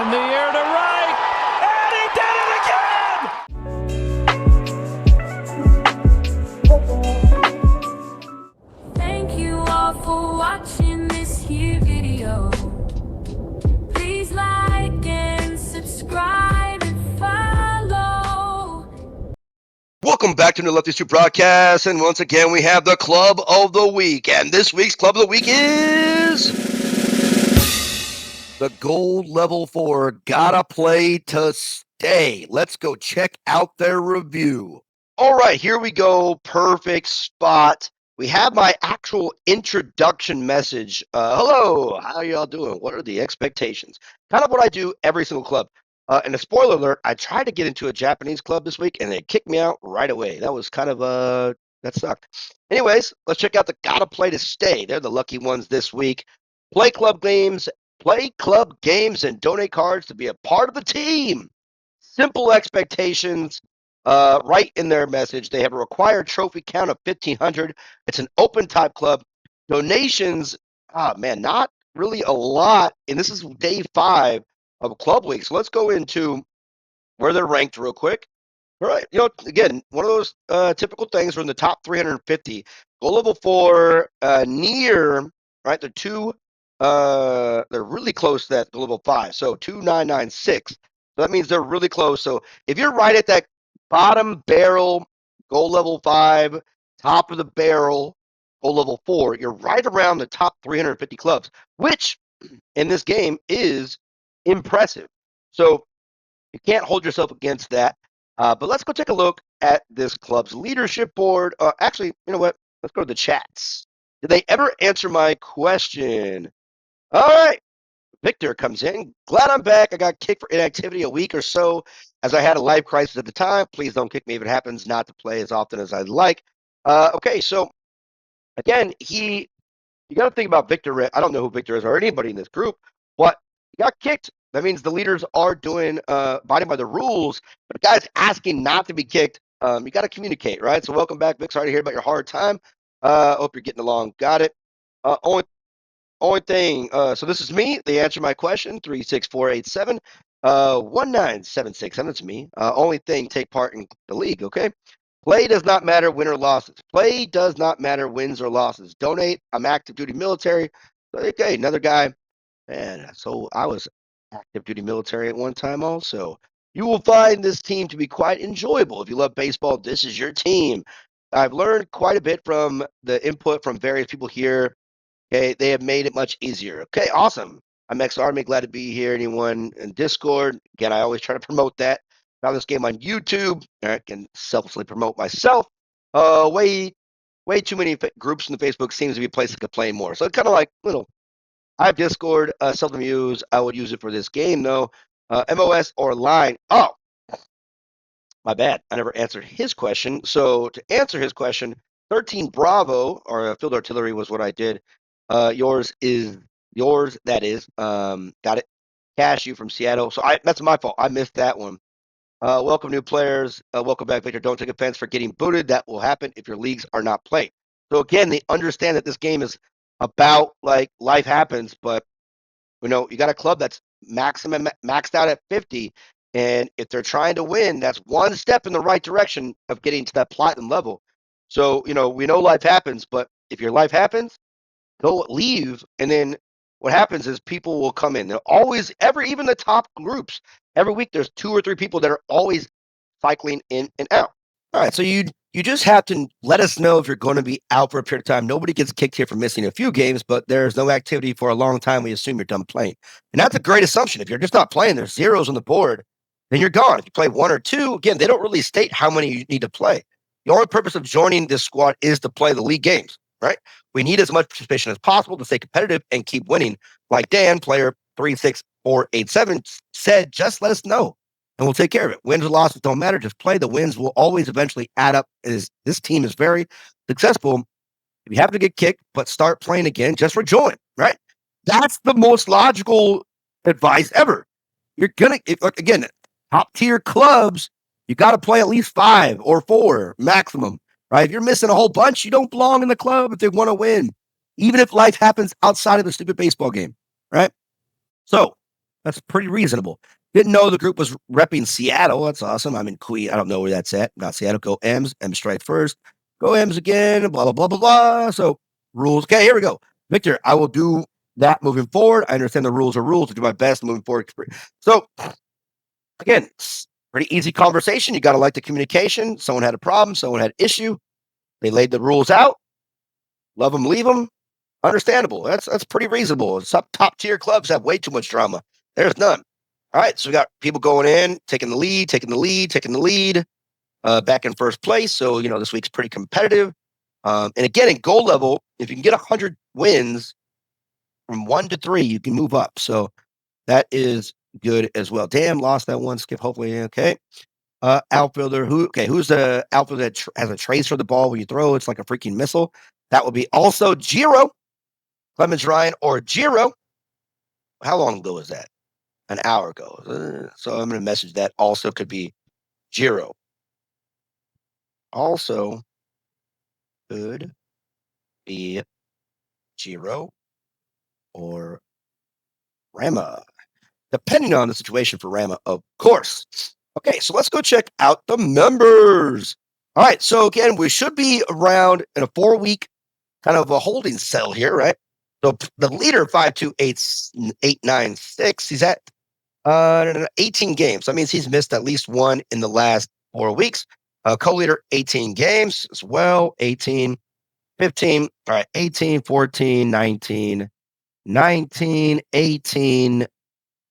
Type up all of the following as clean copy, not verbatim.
In the air to right, and he did it again! Thank you all for watching this here video. Please like and subscribe and follow. Welcome back to the Lefties 2 broadcast, and once again we have the Club of the Week, and this week's Club of the Week is the Gold Level 4 Gotta Play to Stay. Let's go check out their review. All right, here we go. Perfect spot. We have my actual introduction message. Hello, how y'all doing? What are the expectations? Kind of what I do every single club. And a spoiler alert, I tried to get into a Japanese club this week, and they kicked me out right away. That was kind of, that sucked. Anyways, let's check out the Gotta Play to Stay. They're the lucky ones this week. Play club games, and donate cards to be a part of the team. Simple expectations. Right in their message, they have a required trophy count of 1,500. It's an open type club. Donations, not really a lot. And this is day 5 of Club Week. So let's go into where they're ranked real quick. All right, again, one of those typical things from the top 350. Goal level 4, near, right? They're really close to that goal level 5. So 2996. So that means they're really close. So if you're right at that bottom barrel, goal level 5, top of the barrel, goal level 4, you're right around the top 350 clubs, which in this game is impressive. So you can't hold yourself against that. But let's go take a look at this club's leadership board. Actually, you know what? Let's go to the chats. Did they ever answer my question? All right. Victor comes in. Glad I'm back. I got kicked for inactivity a week or so as I had a life crisis at the time. Please don't kick me if it happens not to play as often as I'd like. Okay, so again, you got to think about Victor. I don't know who Victor is or anybody in this group, but he got kicked. That means the leaders are abiding by the rules, but the guy's asking not to be kicked. You got to communicate, right? So welcome back, Vic. Sorry to hear about your hard time. Hope you're getting along. Got it. Only thing, so this is me. They answer my question, 36487 1976. That's me. Only thing, take part in the league, okay? Play does not matter win or losses. Play does not matter wins or losses. Donate. I'm active duty military. Okay, another guy. Man, so I was active duty military at one time also. You will find this team to be quite enjoyable. If you love baseball, this is your team. I've learned quite a bit from the input from various people here. Okay, they have made it much easier. Okay, awesome. I'm ex-Army, glad to be here. Anyone in Discord? Again, I always try to promote that. Found this game on YouTube. I can selflessly promote myself. Way too many groups in the Facebook seems to be a place I could play more. So kind of like, I have Discord, seldom use. I would use it for this game, though. MOS or Line. Oh, my bad. I never answered his question. So to answer his question, 13 Bravo, or Field Artillery was what I did. Yours, that is. Got it. Cashew from Seattle. So that's my fault. I missed that one. Welcome new players. Welcome back, Victor. Don't take offense for getting booted. That will happen if your leagues are not played. So again, they understand that this game is about like life happens, but you got a club that's maxed out at 50, and if they're trying to win, that's one step in the right direction of getting to that platinum level. So we know life happens, but if your life happens, go leave, and then what happens is people will come in. They're always even the top groups every week. There's 2 or 3 people that are always cycling in and out. All right, so you just have to let us know if you're going to be out for a period of time. Nobody gets kicked here for missing a few games, but there's no activity for a long time. We assume you're done playing, and that's a great assumption. If you're just not playing, there's zeros on the board, then you're gone. If you play 1 or 2, again, they don't really state how many you need to play. The only purpose of joining this squad is to play the league games, right? We need as much participation as possible to stay competitive and keep winning. Like Dan, player 36487, said, just let us know, and we'll take care of it. Wins or losses don't matter. Just play. The wins will always eventually add up. This team is very successful. If you happen to get kicked, but start playing again, just rejoin, right? That's the most logical advice ever. You're going to, again, top tier clubs, you got to play at least 5 or 4 maximum, right? If you're missing a whole bunch, you don't belong in the club if they want to win, even if life happens outside of the stupid baseball game, right? So That's pretty reasonable. Didn't know the group was repping Seattle. That's awesome. I'm in Queen. I don't know where that's at. Not Seattle. Go M's. M strike first. Go M's again. Blah, blah, blah, blah, blah. So rules. Okay, here we go. Victor, I will do that moving forward. I understand the rules are rules to do my best moving forward. So again, pretty easy conversation. You got to like the communication. Someone had a problem. Someone had an issue. They laid the rules out. Love them, leave them. Understandable. That's pretty reasonable. Some top tier clubs have way too much drama. There's none. All right, so we got people going in, taking the lead, back in first place. So this week's pretty competitive. And again, in gold level, if you can get 100 wins from 1 to 3, you can move up. So that is good as well. Damn, lost that one. Skip. Hopefully, okay. Outfielder. Who's the outfielder that has a trace for the ball when you throw? It's like a freaking missile. That would be also Giro. Clemens Ryan or Giro. How long ago was that? An hour ago. So I'm going to message that. Also could be Giro. Also could be Giro or Rama, depending on the situation for Rama, of course. Okay, so let's go check out the members. All right, so again, we should be around in a 4-week kind of a holding cell here, right? So the leader, 52896, he's at 18 games. That means he's missed at least one in the last 4 weeks. Co-leader, 18 games as well. 18, 15. All right, 18, 14, 19, 19, 18,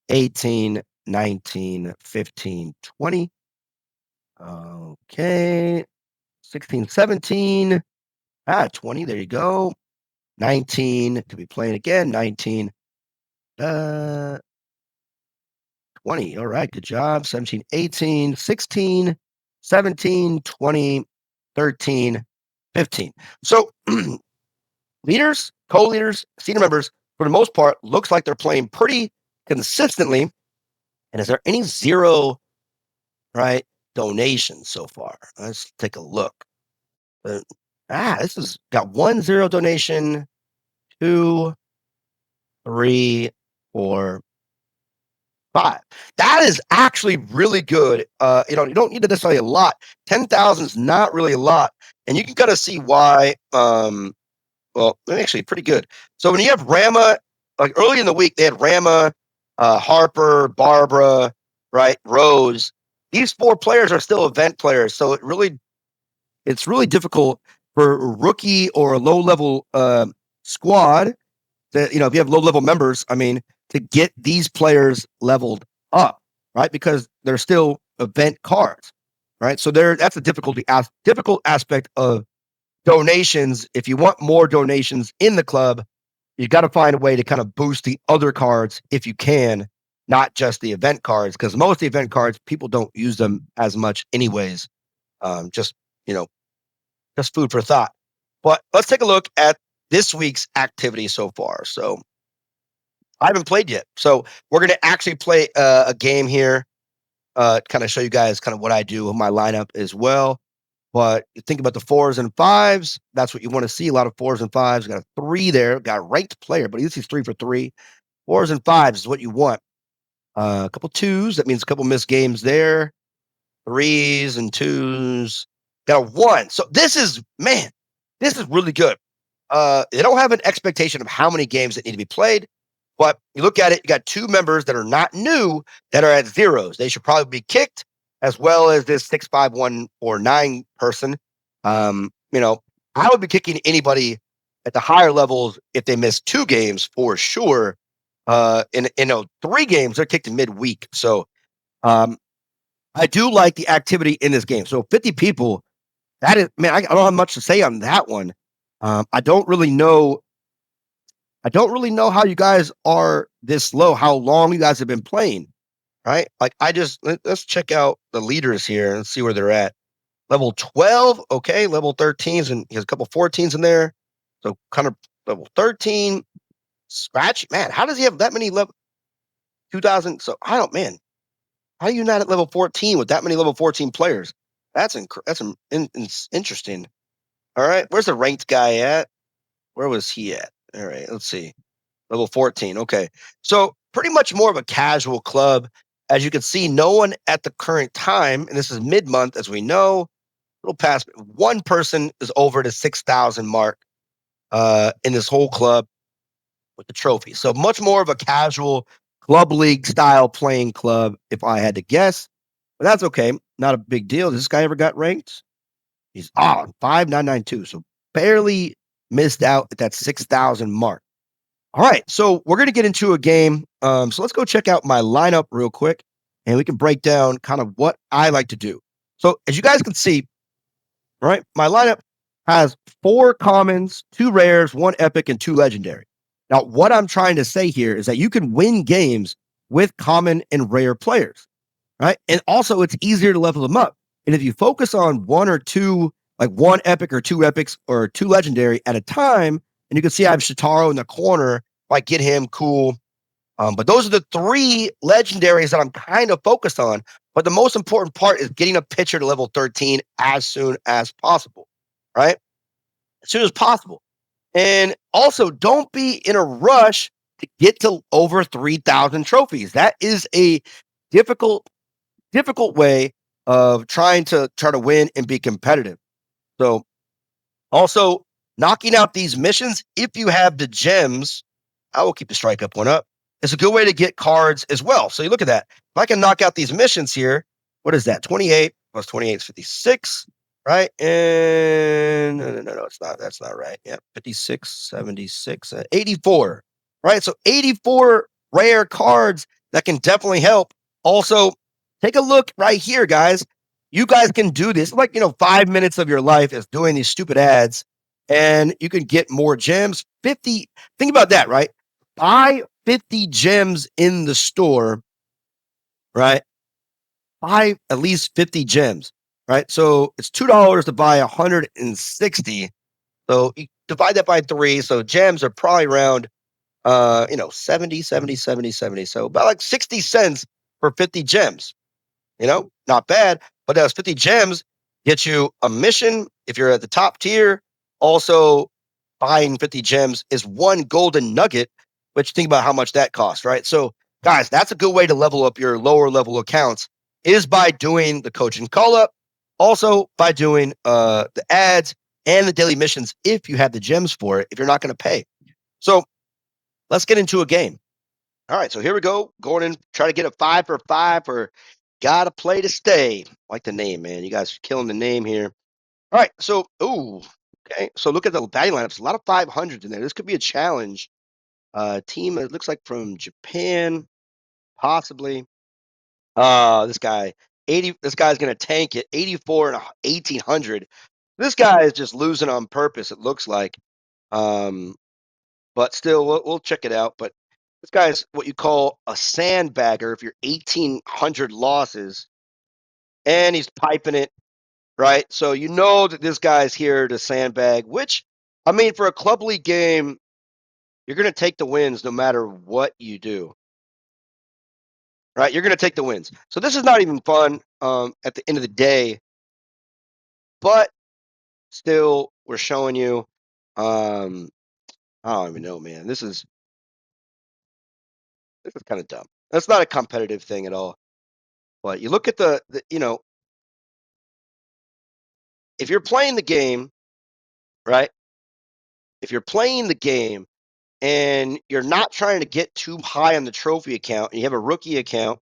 18, 19, 15, 20. Okay. 16, 17. 20. There you go. 19. Could be playing again. 19. 20. All right. Good job. 17, 18, 16, 17, 20, 13, 15. So leaders, co-leaders, senior members, for the most part, looks like they're playing pretty consistently. And is there any zero, right, donations so far? Let's take a look. This has got 1 0 donation, 2, 3, 4, 5. That is actually really good. You don't need to necessarily a lot. 10,000 is not really a lot, and you can kind of see why. Well, actually, pretty good. So when you have Rama, like early in the week, they had Rama, Harper, Barbara, right, Rose. These 4 players are still event players, so it's really difficult for a rookie or a low-level squad that, if you have low-level members, to get these players leveled up, right? Because they're still event cards, right? So that's a difficult aspect of donations. If you want more donations in the club, you got to find a way to kind of boost the other cards if you can, not just the event cards, because most of the event cards, people don't use them as much anyways. Just food for thought. But let's take a look at this week's activity so far. So I haven't played yet. So we're going to actually play a game here, kind of show you guys kind of what I do with my lineup as well. But you think about the 4s and 5s. That's what you want to see. A lot of 4s and 5s. Got a 3 there. Got a ranked player, but he's 3 for 3. 4s and 5s is what you want. A couple 2s. That means a couple missed games there. 3s and 2s. Got a 1. So this is really good. They don't have an expectation of how many games that need to be played, but you look at it, you got 2 members that are not new that are at 0s. They should probably be kicked, as well as this 6, 5, 1, or 9 person. I would be kicking anybody at the higher levels if they miss 2 games for sure. In 3 games, they're kicked in midweek. So I do like the activity in this game. So 50 people, that is, man, I don't have much to say on that one. I don't really know how you guys are this low, how long you guys have been playing, right? Like let's check out the leaders here and see where they're at. Level 12, okay, level 13s, and he has a couple 14s in there. So kind of level 13, scratch. Man, how does he have that many level 2000? So how are you not at level 14 with that many level 14 players? That's interesting. All right, where's the ranked guy at? Where was he at? All right, let's see. Level 14. Okay. So pretty much more of a casual club. As you can see, no one at the current time, and this is mid-month, as we know, a little past, one person is over the 6,000 mark in this whole club with the trophy. So much more of a casual club league style playing club, if I had to guess. But that's okay. Not a big deal. This guy ever got ranked? He's on 5992. So barely missed out at that 6,000 mark. All right. So we're going to get into a game. So let's go check out my lineup real quick and we can break down kind of what I like to do. So as you guys can see, right, my lineup has 4 commons, 2 rares, 1 epic, and 2 legendary. Now, what I'm trying to say here is that you can win games with common and rare players, right? And also, it's easier to level them up. And if you focus on 1 or 2, like 1 epic or 2 epics or 2 legendary at a time, and you can see I have Shitaro in the corner. If I get him, cool. But those are the 3 legendaries that I'm kind of focused on. But the most important part is getting a pitcher to level 13 as soon as possible, right? As soon as possible. And also, don't be in a rush to get to over 3,000 trophies. That is a difficult way of trying to win and be competitive. So, also knocking out these missions, if you have the gems, I will keep the strike up one up. It's a good way to get cards as well. So you look at that. If I can knock out these missions here, what is that? 28 plus 28 is 56, right? And no, it's not. That's not right. Yeah, 56, 76, 84, right? So 84 rare cards that can definitely help. Also, take a look right here, guys. You guys can do this. Like, 5 minutes of your life is doing these stupid ads, and you can get more gems. 50. Think about that, right? Buy 50 gems in the store, right? Buy at least 50 gems, right? So it's $2 to buy 160. So you divide that by 3. So gems are probably around, 70, 70, 70, 70. So about like 60 cents for 50 gems. Not bad. But those 50 gems get you a mission if you're at the top tier. Also, buying 50 gems is 1 golden nugget, which think about how much that costs, right? So, guys, that's a good way to level up your lower level accounts is by doing the coach and call up. Also, by doing the ads and the daily missions if you have the gems for it, if you're not going to pay. So, let's get into a game. All right, so here we go. Going in, try to get a 5 for 5 for Gotta Play to Stay. Like the name, man. You guys are killing the name here. All right, so, okay. So look at the batting lineups. A lot of 500s in there. This could be a challenge. Team, it looks like from Japan, possibly. This guy, 80. This guy's going to tank it. 84 and 1,800. This guy is just losing on purpose, it looks like. But still, we'll check it out. But this guy is what you call a sandbagger if you're 1,800 losses. And he's piping it, right? So you know that this guy's here to sandbag, which, I mean, for a club league game, you're going to take the wins no matter what you do, right? You're going to take the wins. So this is not even fun at the end of the day, but still, we're showing you. I don't even know, man. This is kind of dumb. That's not a competitive thing at all. But you look at the if you're playing the game, right? If you're playing the game and you're not trying to get too high on the trophy account, and you have a rookie account,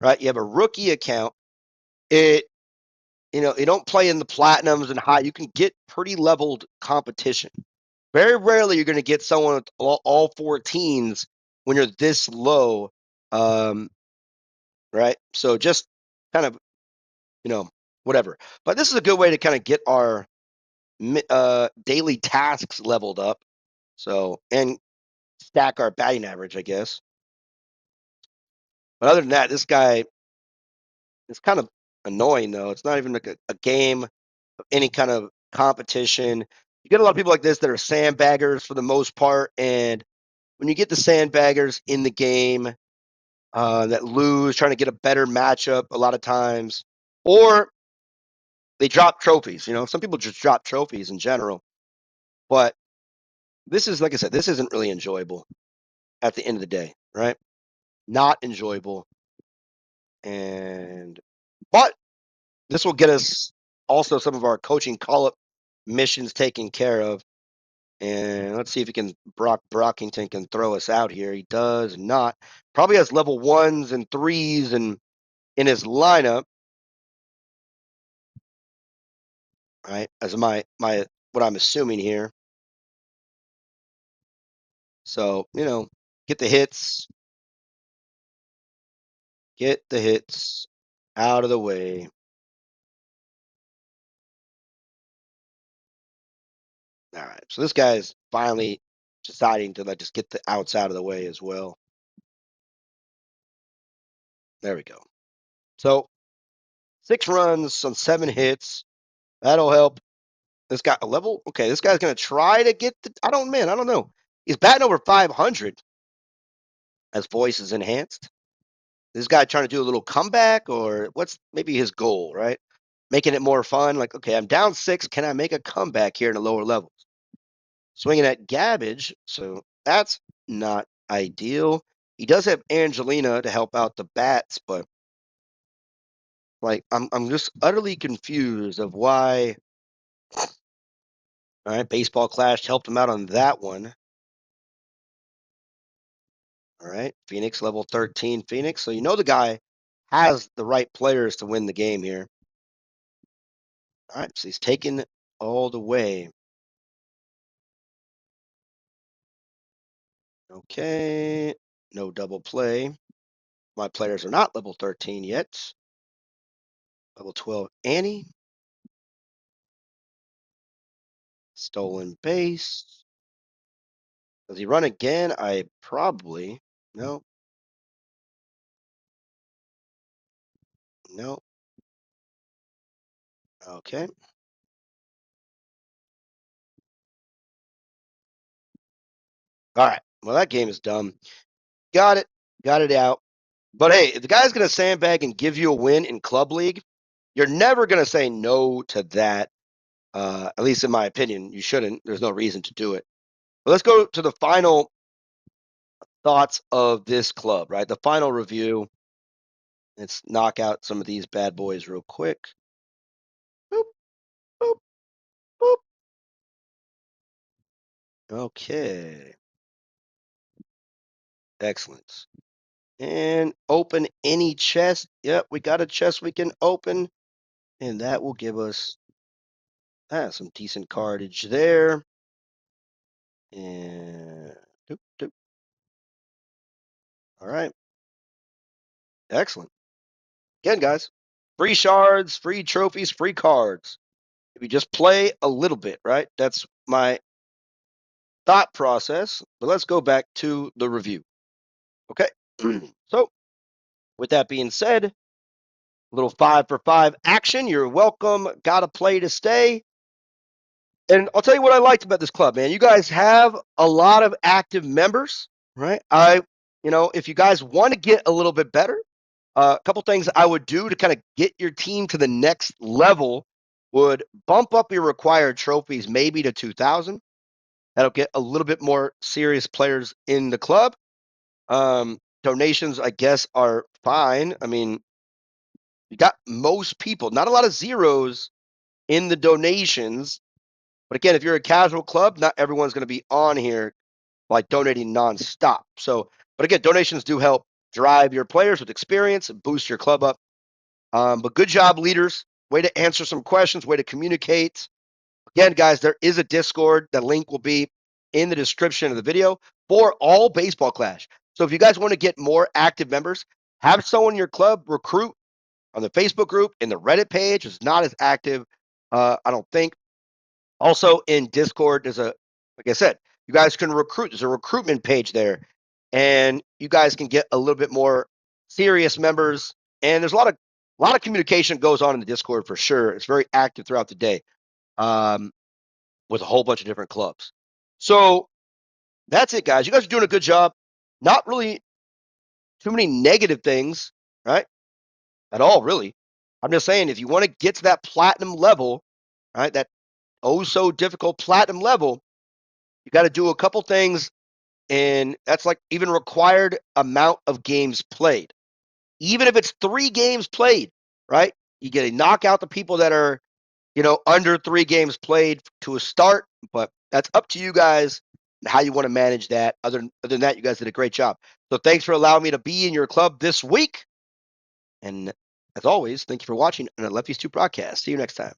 right? You have a rookie account. You don't play in the platinums and high. You can get pretty leveled competition. Very rarely you're going to get someone with all 14s when you're this low, right? So just kind of, whatever. But this is a good way to kind of get our daily tasks leveled up. So, and stack our batting average, I guess. But other than that, this guy is kind of annoying, though. It's not even like a game of any kind of competition. You get a lot of people like this that are sandbaggers for the most part. And when you get the sandbaggers in the game that lose, trying to get a better matchup a lot of times, or they drop trophies. Some people just drop trophies in general. But this is, like I said, this isn't really enjoyable. at the end of the day, right? Not enjoyable. But this will get us also some of our coaching call-up missions taken care of. And let's see if Brock Brockington can throw us out here. He does not. Probably has level 1s and 3s and in his lineup, right? As my what I'm assuming here. So, get the hits. Get the hits out of the way. All right. So this guy's finally deciding to just get the outs out of the way as well. There we go. So 6 runs on 7 hits. That'll help. This guy a level. Okay, this guy's gonna try to get the. I don't know. He's batting over 500 as voice is enhanced. This guy trying to do a little comeback, or what's maybe his goal, right? Making it more fun. Like, okay, I'm down 6. Can I make a comeback here in the lower levels? Swinging at Gabbage, so that's not ideal. He does have Angelina to help out the bats, but like I'm just utterly confused of why. All right, Baseball Clash helped him out on that one. All right, Phoenix level 13 Phoenix. So the guy has the right players to win the game here. All right, so he's taking all the way. Okay, no double play. My players are not level 13 yet. Level 12 Annie. Stolen base. Does he run again? I probably. No. No. Okay. All right. Well, that game is dumb. Got it. Got it out. But hey, if the guy's going to sandbag and give you a win in Club League, you're never going to say no to that. At least in my opinion, you shouldn't. There's no reason to do it. But let's go to the final thoughts of this club, right? The final review. Let's knock out some of these bad boys real quick. Boop, boop, boop. Okay. Excellent. And open any chest. Yep, we got a chest we can open. And that will give us some decent cardage there. And doop, doop. All right. Excellent. Again, guys, free shards, free trophies, free cards. If you just play a little bit, right? That's my thought process. But let's go back to the review. Okay. So, with that being said, a little 5 for 5 action. You're welcome. Gotta play to stay. And I'll tell you what I liked about this club, man. You guys have a lot of active members, right? If you guys want to get a little bit better, a couple things I would do to kind of get your team to the next level would bump up your required trophies maybe to 2,000. That'll get a little bit more serious players in the club. Donations, I guess, are fine. I mean, you got most people, not a lot of zeros in the donations. But again, if you're a casual club, not everyone's going to be on here like donating nonstop. So, but again, donations do help drive your players with experience and boost your club up. But good job, leaders. Way to answer some questions, way to communicate. Again, guys, there is a Discord. The link will be in the description of the video for all Baseball Clash. So if you guys want to get more active members, have someone in your club recruit on the Facebook group, in the Reddit page. It's not as active, I don't think. Also in Discord, like I said, you guys can recruit. There's a recruitment page there, and you guys can get a little bit more serious members. And there's a lot of communication goes on in the Discord for sure. It's very active throughout the day, with a whole bunch of different clubs. So that's it, guys. You guys are doing a good job. Not really too many negative things, right? At all, really. I'm just saying, if you want to get to that platinum level, right, that oh so difficult platinum level, you got to do a couple things and that's like even required amount of games played. Even if it's 3 games played, right? You get to knock out the people that are, under 3 games played to a start, but that's up to you guys and how you want to manage that. Other than that, you guys did a great job. So thanks for allowing me to be in your club this week. And as always, thank you for watching on the Lefties 2 broadcast. See you next time.